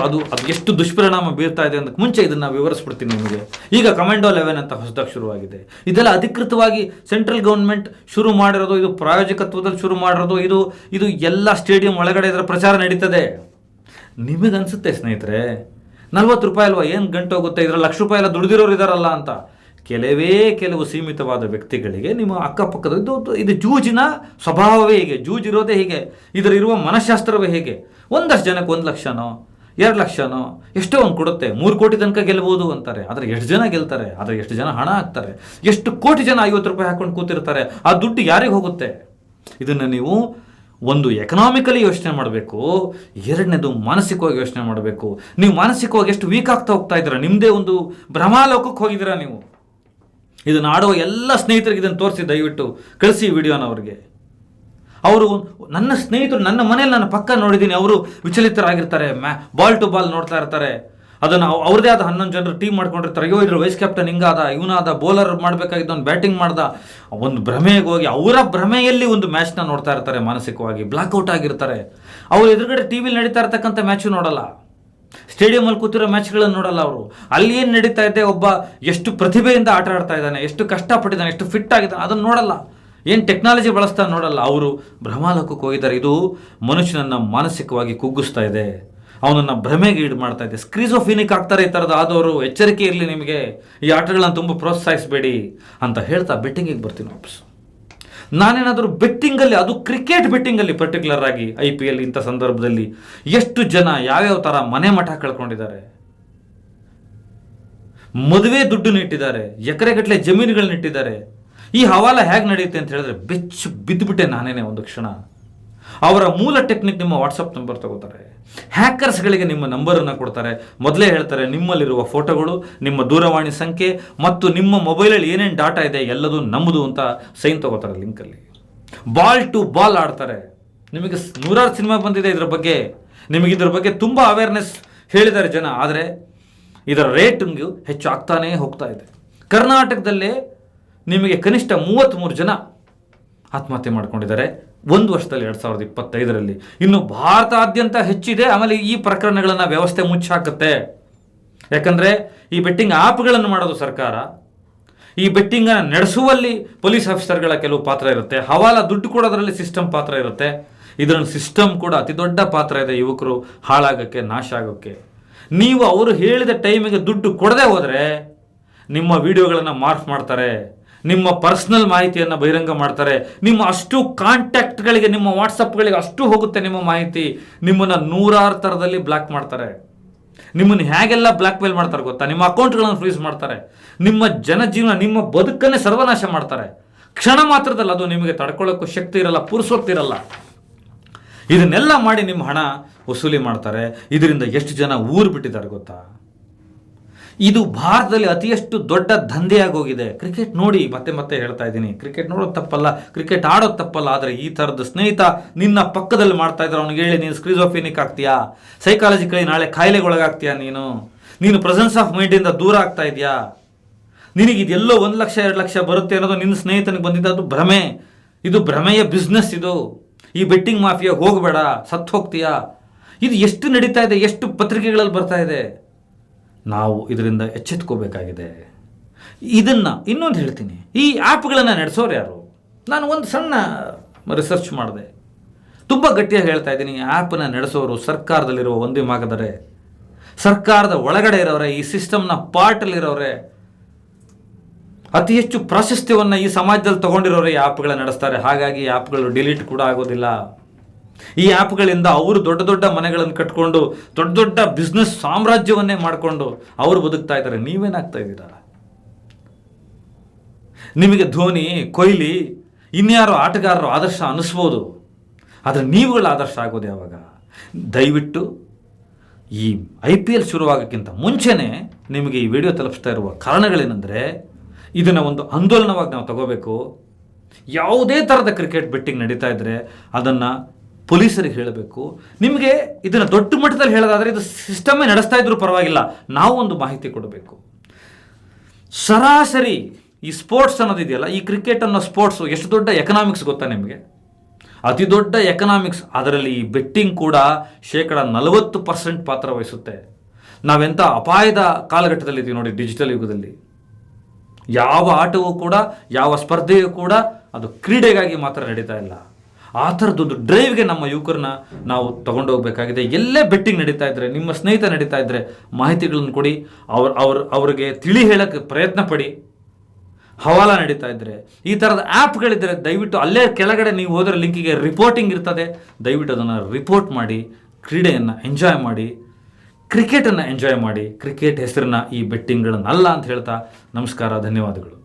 ಅದು ಎಷ್ಟು ದುಷ್ಪರಿಣಾಮ ಬೀರ್ತಾ ಇದೆ ಅಂತ ಮುಂಚೆ ಇದನ್ನು ವಿವರಿಸ್ಬಿಡ್ತೀನಿ ನಿಮಗೆ. ಈಗ ಕಮಾಂಡೋ 11 ಅಂತ ಹೊಸದಾಗಿ ಶುರುವಾಗಿದೆ. ಇದೆಲ್ಲ ಅಧಿಕೃತವಾಗಿ ಸೆಂಟ್ರಲ್ ಗೌರ್ಮೆಂಟ್ ಶುರು ಮಾಡಿರೋದು, ಇದು ಪ್ರಾಯೋಜಕತ್ವದಲ್ಲಿ ಶುರು ಮಾಡಿರೋದು. ಇದು ಎಲ್ಲ ಸ್ಟೇಡಿಯಂ ಒಳಗಡೆ ಇದರ ಪ್ರಚಾರ ನಡೀತದೆ. ನಿಮಗನ್ಸುತ್ತೆ ಸ್ನೇಹಿತರೆ 40 ರೂಪಾಯಿ ಅಲ್ವಾ, ಏನು ಗಂಟೆ ಹೋಗುತ್ತೆ, ಇದರಲ್ಲಿ ಲಕ್ಷ ರೂಪಾಯಿ ಎಲ್ಲ ದುಡಿದಿರೋರು ಇದ್ದಾರಲ್ಲ ಅಂತ. ಕೆಲವು ಸೀಮಿತವಾದ ವ್ಯಕ್ತಿಗಳಿಗೆ ನಿಮ್ಮ ಅಕ್ಕಪಕ್ಕದ ಇದು ಜೂಜಿನ ಸ್ವಭಾವವೇ ಹೀಗೆ, ಜೂಜಿರೋದೇ ಹೀಗೆ, ಇದರಿರುವ ಮನಃಶಾಸ್ತ್ರವೇ ಹೇಗೆ. ಒಂದಷ್ಟು ಜನಕ್ಕೆ 1 ಲಕ್ಷನೋ 2 ಲಕ್ಷನೋ ಎಷ್ಟೋ ಒಂದು ಕೊಡುತ್ತೆ. 3 ಕೋಟಿ ತನಕ ಗೆಲ್ಬೋದು ಅಂತಾರೆ. ಆದರೆ ಎಷ್ಟು ಜನ ಗೆಲ್ತಾರೆ, ಆದರೆ ಎಷ್ಟು ಜನ ಹಣ ಹಾಕ್ತಾರೆ, ಎಷ್ಟು ಕೋಟಿ ಜನ 50 ರೂಪಾಯಿ ಹಾಕೊಂಡು ಕೂತಿರ್ತಾರೆ. ಆ ದುಡ್ಡು ಯಾರಿಗೆ ಹೋಗುತ್ತೆ? ಇದನ್ನು ನೀವು ಒಂದು ಎಕನಾಮಿಕಲಿ ಯೋಚನೆ ಮಾಡಬೇಕು. ಎರಡನೇದು ಮಾನಸಿಕವಾಗಿ ಯೋಚನೆ ಮಾಡಬೇಕು. ನೀವು ಮಾನಸಿಕವಾಗಿ ಎಷ್ಟು ವೀಕ್ ಆಗ್ತಾ ಹೋಗ್ತಾ ಇದ್ದೀರಾ, ನಿಮ್ಮದೇ ಒಂದು ಭ್ರಮಾಲೋಕಕ್ಕೆ ಹೋಗಿದ್ದೀರಾ ನೀವು. ಇದನ್ನು ಆಡುವ ಎಲ್ಲ ಸ್ನೇಹಿತರಿಗೆ ಇದನ್ನು ತೋರಿಸಿ, ದಯವಿಟ್ಟು ಕಳಿಸಿ ವಿಡಿಯೋನ ಅವ್ರಿಗೆ. ಅವರು ನನ್ನ ಸ್ನೇಹಿತರು, ನನ್ನ ಮನೇಲಿ ನಾನು ಪಕ್ಕ ನೋಡಿದ್ದೀನಿ, ಅವರು ವಿಚಲಿತರಾಗಿರ್ತಾರೆ. ಬಾಲ್ ಟು ಬಾಲ್ ನೋಡ್ತಾ ಇರ್ತಾರೆ. ಅದನ್ನು ಅವ್ರದೇ ಆದ 11 ಜನರು ಟೀಮ್ ಮಾಡ್ಕೊಂಡಿರ್ತಾರೆ. ಅಯ್ಯೋ ಇದ್ರ ವೈಸ್ ಕ್ಯಾಪ್ಟನ್ ಹಿಂಗಾದ, ಇವನಾದ, ಬೌಲರ್ ಮಾಡಬೇಕಾಗಿದ್ದ, ಒಂದು ಬ್ಯಾಟಿಂಗ್ ಮಾಡ್ದ, ಒಂದು ಭ್ರಮೆಗೆ ಹೋಗಿ ಅವರ ಭ್ರಮೆಯಲ್ಲಿ ಒಂದು ಮ್ಯಾಚ್ನ ನೋಡ್ತಾ ಇರ್ತಾರೆ. ಮಾನಸಿಕವಾಗಿ ಬ್ಲಾಕ್ಔಟ್ ಆಗಿರ್ತಾರೆ. ಅವ್ರು ಎದುರುಗಡೆ ಟಿವಿಲಿ ನಡೀತಾ ಇರ್ತಕ್ಕಂಥ ಮ್ಯಾಚು ನೋಡಲ್ಲ, ಸ್ಟೇಡಿಯಮಲ್ಲಿ ಕೂತಿರೋ ಮ್ಯಾಚ್ಗಳನ್ನು ನೋಡಲ್ಲ. ಅವರು ಅಲ್ಲಿ ಏನು ನಡೀತಾ ಇದೆ, ಒಬ್ಬ ಎಷ್ಟು ಪ್ರತಿಭೆಯಿಂದ ಆಟ ಆಡ್ತಾ ಇದ್ದಾನೆ, ಎಷ್ಟು ಕಷ್ಟಪಟ್ಟಿದ್ದಾನೆ, ಎಷ್ಟು ಫಿಟ್ ಆಗಿದ್ದಾನೆ, ಅದನ್ನು ನೋಡಲ್ಲ. ಏನು ಟೆಕ್ನಾಲಜಿ ಬಳಸ್ತಾ ನೋಡಲ್ಲ. ಅವರು ಭ್ರಮಾಲೋಕಕ್ಕೆ ಹೋಗಿದ್ದಾರೆ. ಇದು ಮನುಷ್ಯನನ್ನು ಮಾನಸಿಕವಾಗಿ ಕುಗ್ಗಿಸ್ತಾ ಇದೆ, ಅವನನ್ನು ಭ್ರಮೆಗೆ ಈಡು ಮಾಡ್ತಾ ಇದೆ. ಸ್ಕ್ರೀಜೋಫಿನಿಕ್ ಆಗ್ತಾರೆ ಈ ಥರದ ಆದವರು. ಎಚ್ಚರಿಕೆ ಇರಲಿ ನಿಮಗೆ. ಈ ಆಟಗಳನ್ನು ತುಂಬ ಪ್ರೋತ್ಸಾಹಿಸಬೇಡಿ ಅಂತ ಹೇಳ್ತಾ ಬೆಟ್ಟಿಂಗಿಗೆ ಬರ್ತೀನಿ ವಾಪಸ್. ನಾನೇನಾದರೂ ಬೆಟ್ಟಿಂಗಲ್ಲಿ, ಅದು ಕ್ರಿಕೆಟ್ ಬೆಟ್ಟಿಂಗಲ್ಲಿ ಪರ್ಟಿಕ್ಯುಲರ್ ಆಗಿ IPL ಇಂಥ ಸಂದರ್ಭದಲ್ಲಿ ಎಷ್ಟು ಜನ ಯಾವ್ಯಾವ ಥರ ಮನೆ ಮಠ ಕಳ್ಕೊಂಡಿದ್ದಾರೆ, ಮದುವೆ ದುಡ್ಡು ಇಟ್ಟಿದ್ದಾರೆ, ಎಕರೆಗಟ್ಟಲೆ ಜಮೀನುಗಳನ್ನ ಇಟ್ಟಿದ್ದಾರೆ. ಈ ಹವಾಲ ಹೇಗೆ ನಡೆಯುತ್ತೆ ಅಂತ ಹೇಳಿದ್ರೆ ಬೆಚ್ಚು ಬಿದ್ದುಬಿಟ್ಟೆ ನಾನೇನೆ ಒಂದು ಕ್ಷಣ. ಅವರ ಮೂಲ ಟೆಕ್ನಿಕ್ ನಿಮ್ಮ ವಾಟ್ಸಪ್ ನಂಬರ್ ತಗೋತಾರೆ. ಹ್ಯಾಕರ್ಸ್ಗಳಿಗೆ ನಿಮ್ಮ ನಂಬರನ್ನು ಕೊಡ್ತಾರೆ. ಮೊದಲೇ ಹೇಳ್ತಾರೆ ನಿಮ್ಮಲ್ಲಿರುವ ಫೋಟೋಗಳು, ನಿಮ್ಮ ದೂರವಾಣಿ ಸಂಖ್ಯೆ ಮತ್ತು ನಿಮ್ಮ ಮೊಬೈಲಲ್ಲಿ ಏನೇನು ಡಾಟಾ ಇದೆ ಎಲ್ಲದೂ ನಮ್ಮದು ಅಂತ ಸೈನ್ ತಗೋತಾರೆ ಲಿಂಕಲ್ಲಿ. ಬಾಲ್ ಟು ಬಾಲ್ ಆಡ್ತಾರೆ. ನಿಮಗೆ 100 ಸಿನಿಮಾ ಬಂದಿದೆ ಇದ್ರ ಬಗ್ಗೆ. ನಿಮಗೆ ಇದ್ರ ಬಗ್ಗೆ ತುಂಬ ಅವೇರ್ನೆಸ್ ಹೇಳಿದ್ದಾರೆ ಜನ. ಆದರೆ ಇದರ ರೇಟಿಂಗು ಹೆಚ್ಚು ಆಗ್ತಾನೇ ಹೋಗ್ತಾ ಇದೆ. ಕರ್ನಾಟಕದಲ್ಲೇ ನಿಮಗೆ ಕನಿಷ್ಠ 33 ಜನ ಆತ್ಮಹತ್ಯೆ ಮಾಡ್ಕೊಂಡಿದ್ದಾರೆ ಒಂದು ವರ್ಷದಲ್ಲಿ, 2025ರಲ್ಲಿ. ಇನ್ನು ಭಾರತಾದ್ಯಂತ ಹೆಚ್ಚಿದೆ. ಆಮೇಲೆ ಈ ಪ್ರಕರಣಗಳನ್ನು ವ್ಯವಸ್ಥೆ ಮುಚ್ಚಾಕುತ್ತೆ. ಯಾಕಂದರೆ ಈ ಬೆಟ್ಟಿಂಗ್ ಆ್ಯಪ್ಗಳನ್ನು ಮಾಡೋದು ಸರ್ಕಾರ, ಈ ಬೆಟ್ಟಿಂಗನ್ನು ನಡೆಸುವಲ್ಲಿ ಪೊಲೀಸ್ ಆಫೀಸರ್ಗಳ ಕೆಲವು ಪಾತ್ರ ಇರುತ್ತೆ, ಹವಾಲ ದುಡ್ಡು ಕೊಡೋದ್ರಲ್ಲಿ ಸಿಸ್ಟಮ್ ಪಾತ್ರ ಇರುತ್ತೆ. ಇದರಲ್ಲಿ ಸಿಸ್ಟಮ್ ಕೂಡ ಅತಿ ದೊಡ್ಡ ಪಾತ್ರ ಇದೆ ಯುವಕರು ಹಾಳಾಗೋಕ್ಕೆ, ನಾಶ ಆಗೋಕ್ಕೆ. ನೀವು ಅವರು ಹೇಳಿದ ಟೈಮಿಗೆ ದುಡ್ಡು ಕೊಡದೆ ಹೋದರೆ ನಿಮ್ಮ ವಿಡಿಯೋಗಳನ್ನು ಮಾರ್ಫ್ ಮಾಡ್ತಾರೆ, ನಿಮ್ಮ ಪರ್ಸ್ನಲ್ ಮಾಹಿತಿಯನ್ನು ಬಹಿರಂಗ ಮಾಡ್ತಾರೆ. ನಿಮ್ಮ ಅಷ್ಟು ಕಾಂಟ್ಯಾಕ್ಟ್ಗಳಿಗೆ, ನಿಮ್ಮ ವಾಟ್ಸಪ್ಗಳಿಗೆ ಅಷ್ಟು ಹೋಗುತ್ತೆ ನಿಮ್ಮ ಮಾಹಿತಿ. ನಿಮ್ಮನ್ನು 100 ಥರದಲ್ಲಿ ಬ್ಲಾಕ್ ಮಾಡ್ತಾರೆ. ನಿಮ್ಮನ್ನು ಹೇಗೆಲ್ಲ ಬ್ಲ್ಯಾಕ್ ಮೇಲ್ ಮಾಡ್ತಾರೆ ಗೊತ್ತಾ? ನಿಮ್ಮ ಅಕೌಂಟ್ಗಳನ್ನು ಫ್ರೀಸ್ ಮಾಡ್ತಾರೆ. ನಿಮ್ಮ ಜನಜೀವನ, ನಿಮ್ಮ ಬದುಕನ್ನೇ ಸರ್ವನಾಶ ಮಾಡ್ತಾರೆ. ಕ್ಷಣ ಮಾತ್ರದಲ್ಲಿ ಅದು ನಿಮಗೆ ತಡ್ಕೊಳ್ಳೋಕ್ಕೂ ಶಕ್ತಿ ಇರಲ್ಲ, ಪುರುಸೊತ್ತಿರಲ್ಲ. ಇದನ್ನೆಲ್ಲ ಮಾಡಿ ನಿಮ್ಮ ಹಣ ವಸೂಲಿ ಮಾಡ್ತಾರೆ. ಇದರಿಂದ ಎಷ್ಟು ಜನ ಊರು ಬಿಟ್ಟಿದ್ದಾರೆ ಗೊತ್ತಾ? ಇದು ಭಾರತದಲ್ಲಿ ಅತಿಯಷ್ಟು ದೊಡ್ಡ ದಂಧೆಯಾಗಿ ಹೋಗಿದೆ. ಕ್ರಿಕೆಟ್ ನೋಡಿ, ಮತ್ತೆ ಹೇಳ್ತಾ ಇದ್ದೀನಿ, ಕ್ರಿಕೆಟ್ ನೋಡೋದು ತಪ್ಪಲ್ಲ, ಕ್ರಿಕೆಟ್ ಆಡೋದು ತಪ್ಪಲ್ಲ. ಆದರೆ ಈ ಥರದ ಸ್ನೇಹಿತ ನಿನ್ನ ಪಕ್ಕದಲ್ಲಿ ಮಾಡ್ತಾ ಇದ್ದಾರೆ, ಅವ್ನಿಗೆ ಹೇಳಿ ನೀನು ಸ್ಕ್ರೀಜೋಫಿನಿಕ್ ಆಗ್ತೀಯಾ, ಸೈಕಾಲಜಿಕಲಿ ನಾಳೆ ಕಾಯಿಲೆಗೊಳಗಾಗ್ತೀಯಾ, ನೀನು ಪ್ರೆಸೆನ್ಸ್ ಆಫ್ ಮೈಂಡಿಂದ ದೂರ ಆಗ್ತಾ ಇದೆಯಾ, ನಿನಗೆ ಇದೆಲ್ಲೋ 1 ಲಕ್ಷ 2 ಲಕ್ಷ ಬರುತ್ತೆ ಅನ್ನೋದು ನಿನ್ನ ಸ್ನೇಹಿತನಿಗೆ ಬಂದಿದ್ದು ಅದು ಭ್ರಮೆ. ಇದು ಭ್ರಮೆಯ ಬಿಸ್ನೆಸ್. ಇದು ಈ ಬೆಟ್ಟಿಂಗ್ ಮಾಫಿಯಾ ಹೋಗಬೇಡ, ಸತ್ತು ಹೋಗ್ತೀಯಾ. ಇದು ಎಷ್ಟು ನಡೀತಾ ಇದೆ, ಎಷ್ಟು ಪತ್ರಿಕೆಗಳಲ್ಲಿ ಬರ್ತಾ ಇದೆ. ನಾವು ಇದರಿಂದ ಎಚ್ಚೆತ್ಕೋಬೇಕಾಗಿದೆ. ಇದನ್ನು ಇನ್ನೊಂದು ಹೇಳ್ತೀನಿ, ಈ ಆ್ಯಪ್ಗಳನ್ನು ನಡೆಸೋರು ಯಾರು? ನಾನು ಒಂದು ಸಣ್ಣ ರಿಸರ್ಚ್ ಮಾಡಿದೆ. ತುಂಬ ಗಟ್ಟಿಯಾಗಿ ಹೇಳ್ತಾ ಇದ್ದೀನಿ, ಆ್ಯಪನ್ನು ನಡೆಸೋರು ಸರ್ಕಾರದಲ್ಲಿರುವ ಒಂದೇ ಭಾಗದರೆ, ಸರ್ಕಾರದ ಒಳಗಡೆ ಇರೋರೆ, ಈ ಸಿಸ್ಟಮ್ನ ಪಾರ್ಟಲ್ಲಿರೋರೆ, ಅತಿ ಹೆಚ್ಚು ಪ್ರಾಶಸ್ತ್ಯವನ್ನು ಈ ಸಮಾಜದಲ್ಲಿ ತೊಗೊಂಡಿರೋರೆ ಈ ಆ್ಯಪ್ಗಳನ್ನ ನಡೆಸ್ತಾರೆ. ಹಾಗಾಗಿ ಈ ಆ್ಯಪ್ಗಳು ಡಿಲೀಟ್ ಕೂಡ ಆಗೋದಿಲ್ಲ. ಈ ಆ್ಯಪ್ಗಳಿಂದ ಅವರು ದೊಡ್ಡ ದೊಡ್ಡ ಮನೆಗಳನ್ನು ಕಟ್ಕೊಂಡು ದೊಡ್ಡ ದೊಡ್ಡ ಬಿಸ್ನೆಸ್ ಸಾಮ್ರಾಜ್ಯವನ್ನೇ ಮಾಡಿಕೊಂಡು ಅವರು ಬದುಕ್ತಾ ಇದ್ದಾರೆ. ನೀವೇನಾಗ್ತಾ ಇದ್ದೀರಾ? ನಿಮಗೆ ಧೋನಿ, ಕೊಹ್ಲಿ, ಇನ್ಯಾರೋ ಆಟಗಾರರು ಆದರ್ಶ ಅನ್ನಿಸ್ಬೋದು, ಆದರೆ ನೀವುಗಳ ಆದರ್ಶ ಆಗೋದು ಯಾವಾಗ? ದಯವಿಟ್ಟು ಈ IPL ಶುರುವಾಗೋಕ್ಕಿಂತ ಮುಂಚೆನೇ ನಿಮಗೆ ಈ ವಿಡಿಯೋ ತಲುಪಿಸ್ತಾ ಇರುವ ಕಾರಣಗಳೇನೆಂದರೆ, ಇದನ್ನು ಒಂದು ಆಂದೋಲನವಾಗಿ ನಾವು ತಗೋಬೇಕು. ಯಾವುದೇ ಥರದ ಕ್ರಿಕೆಟ್ ಬೆಟ್ಟಿಂಗ್ ನಡೀತಾ ಇದ್ದರೆ ಅದನ್ನು ಪೊಲೀಸರಿಗೆ ಹೇಳಬೇಕು. ನಿಮಗೆ ಇದನ್ನು ದೊಡ್ಡ ಮಟ್ಟದಲ್ಲಿ ಹೇಳೋದಾದರೆ ಇದು ಸಿಸ್ಟಮೇ ನಡೆಸ್ತಾ ಇದ್ರೂ ಪರವಾಗಿಲ್ಲ, ನಾವು ಒಂದು ಮಾಹಿತಿ ಕೊಡಬೇಕು. ಸರಾಸರಿ ಈ ಸ್ಪೋರ್ಟ್ಸ್ ಅನ್ನೋದಿದೆಯಲ್ಲ, ಈ ಕ್ರಿಕೆಟ್ ಅನ್ನೋ ಸ್ಪೋರ್ಟ್ಸು ಎಷ್ಟು ದೊಡ್ಡ ಎಕನಾಮಿಕ್ಸ್ ಗೊತ್ತಾ ನಿಮಗೆ? ಅತಿ ದೊಡ್ಡ ಎಕನಾಮಿಕ್ಸ್. ಅದರಲ್ಲಿ ಈ ಬೆಟ್ಟಿಂಗ್ ಕೂಡ 40% ಪಾತ್ರ ವಹಿಸುತ್ತೆ. ನಾವೆಂಥ ಅಪಾಯದ ಕಾಲಘಟ್ಟದಲ್ಲಿದ್ದೀವಿ ನೋಡಿ, ಡಿಜಿಟಲ್ ಯುಗದಲ್ಲಿ. ಯಾವ ಆಟವೂ ಕೂಡ, ಯಾವ ಸ್ಪರ್ಧೆಯೂ ಕೂಡ ಅದು ಕ್ರೀಡೆಗಾಗಿ ಮಾತ್ರ ನಡೀತಾ ಇಲ್ಲ. ಆ ಥರದ್ದೊಂದು ಡ್ರೈವ್ಗೆ ನಮ್ಮ ಯುವಕರನ್ನ ನಾವು ತಗೊಂಡೋಗ್ಬೇಕಾಗಿದೆ. ಎಲ್ಲೇ ಬೆಟ್ಟಿಂಗ್ ನಡೀತಾ ಇದ್ದರೆ, ನಿಮ್ಮ ಸ್ನೇಹಿತ ನಡೀತಾ ಇದ್ದರೆ ಮಾಹಿತಿಗಳನ್ನು ಕೊಡಿ, ಅವ್ರಿಗೆ ತಿಳಿ ಹೇಳೋಕ್ಕೆ ಪ್ರಯತ್ನ ಪಡಿ. ಹವಾಲ ನಡೀತಾ ಇದ್ದರೆ, ಈ ಥರದ ಆ್ಯಪ್ಗಳಿದ್ದರೆ ದಯವಿಟ್ಟು ಅಲ್ಲೇ ಕೆಳಗಡೆ ನೀವು ಹೋದರೆ ಲಿಂಕಿಗೆ ರಿಪೋರ್ಟಿಂಗ್ ಇರ್ತದೆ, ದಯವಿಟ್ಟು ಅದನ್ನು ರಿಪೋರ್ಟ್ ಮಾಡಿ, ಕ್ರೀಡೆಯನ್ನು ಎಂಜಾಯ್ ಮಾಡಿ, ಕ್ರಿಕೆಟನ್ನು ಎಂಜಾಯ್ ಮಾಡಿ. ಕ್ರಿಕೆಟ್ ಹೆಸರನ್ನ ಈ ಬೆಟ್ಟಿಂಗ್ಗಳನ್ನಲ್ಲ ಅಂತ ಹೇಳ್ತಾ ನಮಸ್ಕಾರ, ಧನ್ಯವಾದಗಳು.